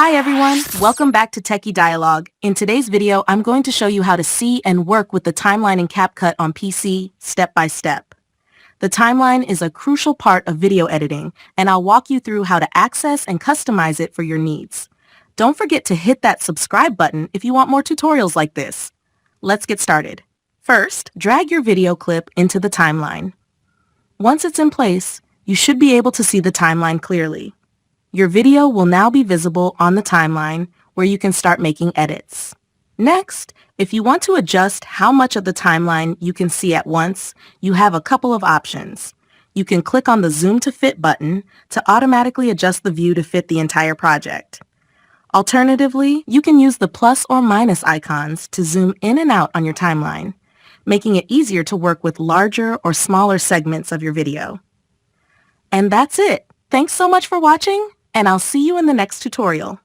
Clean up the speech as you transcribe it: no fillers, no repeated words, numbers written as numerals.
Hi everyone, welcome back to Techie Dialogue. In today's video, I'm going to show you how to see and work with the timeline in CapCut on PC, step by step. The timeline is a crucial part of video editing, and I'll walk you through how to access and customize it for your needs. Don't forget to hit that subscribe button if you want more tutorials like this. Let's get started. First, drag your video clip into the timeline. Once it's in place, you should be able to see the timeline clearly. Your video will now be visible on the timeline where you can start making edits. Next, if you want to adjust how much of the timeline you can see at once, you have a couple of options. You can click on the Zoom to Fit button to automatically adjust the view to fit the entire project. Alternatively, you can use the plus or minus icons to zoom in and out on your timeline, making it easier to work with larger or smaller segments of your video. And that's it. Thanks so much for watching, and I'll see you in the next tutorial.